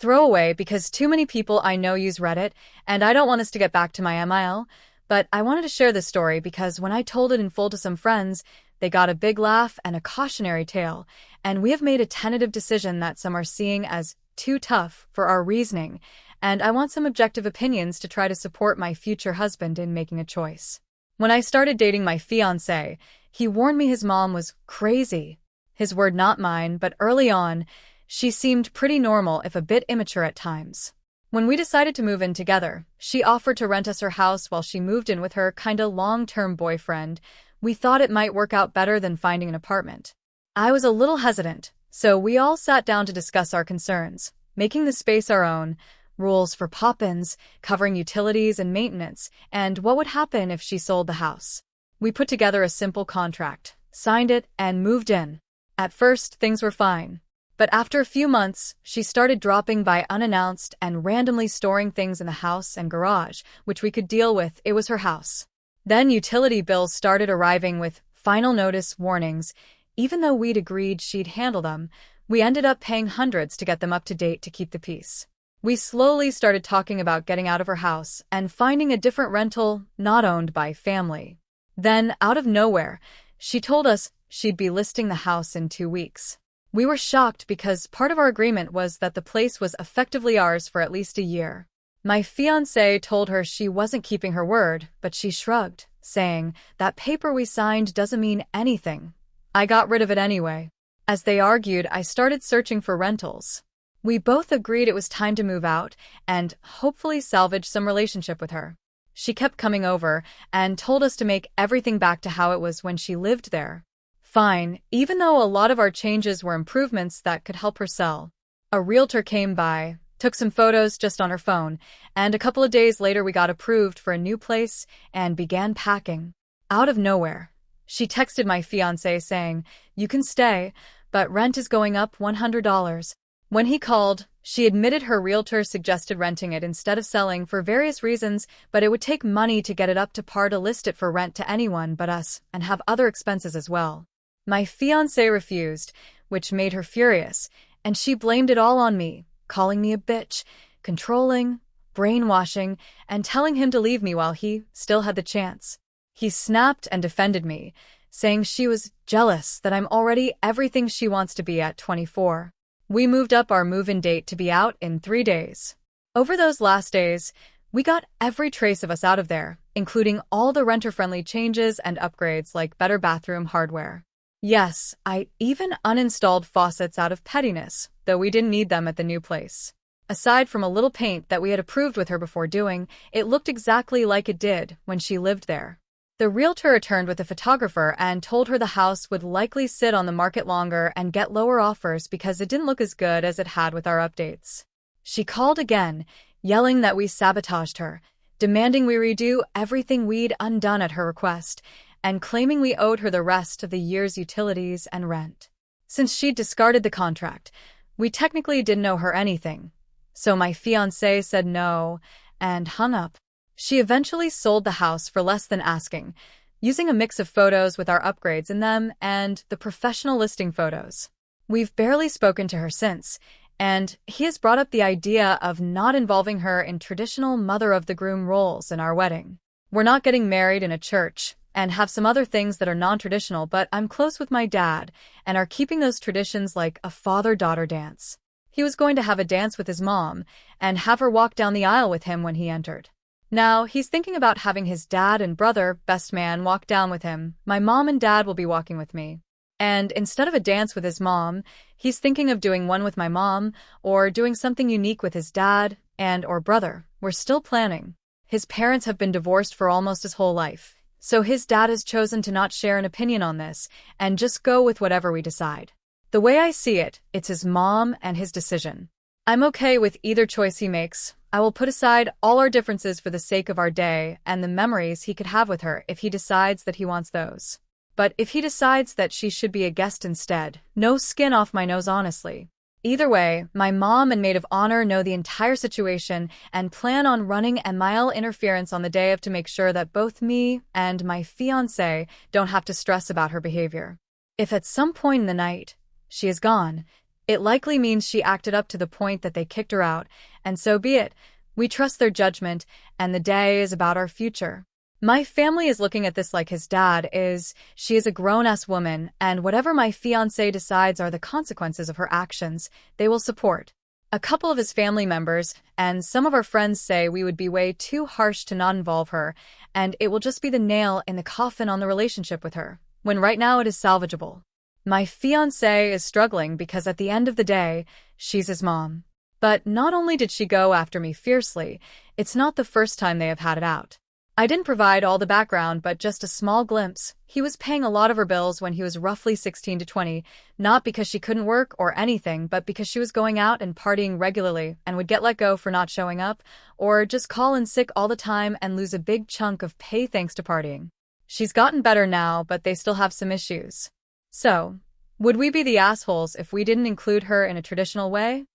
throwaway because too many people I know use Reddit, and I don't want us to get back to my MIL, but I wanted to share this story because when I told it in full to some friends, they got a big laugh and a cautionary tale, and we have made a tentative decision that some are seeing as too tough for our reasoning, and I want some objective opinions to try to support my future husband in making a choice. When I started dating my fiancé, he warned me his mom was crazy. His word, not mine, but early on, she seemed pretty normal if a bit immature at times. When we decided to move in together, she offered to rent us her house while she moved in with her kinda long-term boyfriend. We thought it might work out better than finding an apartment. I was a little hesitant, so we all sat down to discuss our concerns, making the space our own, rules for pop-ins, covering utilities and maintenance, and what would happen if she sold the house. We put together a simple contract, signed it, and moved in. At first, things were fine. But after a few months, she started dropping by unannounced and randomly storing things in the house and garage, which we could deal with. It was her house. Then utility bills started arriving with final notice warnings. Even though we'd agreed she'd handle them, we ended up paying hundreds to get them up to date to keep the peace. We slowly started talking about getting out of her house and finding a different rental not owned by family. Then, out of nowhere, she told us she'd be listing the house in 2 weeks. We were shocked because part of our agreement was that the place was effectively ours for at least a year. My fiancé told her she wasn't keeping her word, but she shrugged, saying, "That paper we signed doesn't mean anything." I got rid of it anyway. As they argued, I started searching for rentals. We both agreed it was time to move out and hopefully salvage some relationship with her. She kept coming over and told us to make everything back to how it was when she lived there. Fine, even though a lot of our changes were improvements that could help her sell. A realtor came by, took some photos just on her phone, and a couple of days later we got approved for a new place and began packing. Out of nowhere, she texted my fiancé saying, "You can stay, but rent is going up $100. When he called, she admitted her realtor suggested renting it instead of selling for various reasons, but it would take money to get it up to par to list it for rent to anyone but us and have other expenses as well. My fiancé refused, which made her furious, and she blamed it all on me, calling me a bitch, controlling, brainwashing, and telling him to leave me while he still had the chance. He snapped and defended me, saying she was jealous that I'm already everything she wants to be at 24. We moved up our move-in date to be out in 3 days. Over those last days, we got every trace of us out of there, including all the renter-friendly changes and upgrades like better bathroom hardware. Yes, I even uninstalled faucets out of pettiness, though we didn't need them at the new place. Aside from a little paint that we had approved with her before doing, it looked exactly like it did when she lived there. The realtor returned with a photographer and told her the house would likely sit on the market longer and get lower offers because it didn't look as good as it had with our updates. She called again, yelling that we sabotaged her, demanding we redo everything we'd undone at her request, and claiming we owed her the rest of the year's utilities and rent. Since she'd discarded the contract, we technically didn't owe her anything. So my fiancé said no and hung up. She eventually sold the house for less than asking, using a mix of photos with our upgrades in them and the professional listing photos. We've barely spoken to her since, and he has brought up the idea of not involving her in traditional mother-of-the-groom roles in our wedding. We're not getting married in a church, and have some other things that are non-traditional, but I'm close with my dad and are keeping those traditions like a father-daughter dance. He was going to have a dance with his mom and have her walk down the aisle with him when he entered. Now, he's thinking about having his dad and brother, best man, walk down with him. My mom and dad will be walking with me. And instead of a dance with his mom, he's thinking of doing one with my mom or doing something unique with his dad and or brother. We're still planning. His parents have been divorced for almost his whole life. So his dad has chosen to not share an opinion on this and just go with whatever we decide. The way I see it, it's his mom and his decision. I'm okay with either choice he makes. I will put aside all our differences for the sake of our day and the memories he could have with her if he decides that he wants those. But if he decides that she should be a guest instead, no skin off my nose, honestly. Either way, my mom and maid of honor know the entire situation and plan on running MIL interference on the day of to make sure that both me and my fiancé don't have to stress about her behavior. If at some point in the night she is gone, It likely means she acted up to the point that they kicked her out, and so be it. We trust their judgment, and the day is about our future. My family is looking at this like his dad is. She is a grown-ass woman, and whatever my fiancé decides are the consequences of her actions, they will support. A couple of his family members and some of our friends say we would be way too harsh to not involve her, and it will just be the nail in the coffin on the relationship with her, when right now it is salvageable. My fiancé is struggling because at the end of the day, she's his mom. But not only did she go after me fiercely, it's not the first time they have had it out. I didn't provide all the background, but just a small glimpse. He was paying a lot of her bills when he was roughly 16 to 20, not because she couldn't work or anything, but because she was going out and partying regularly and would get let go for not showing up, or just call in sick all the time and lose a big chunk of pay thanks to partying. She's gotten better now, but they still have some issues. So, would we be the assholes if we didn't include her in a traditional way?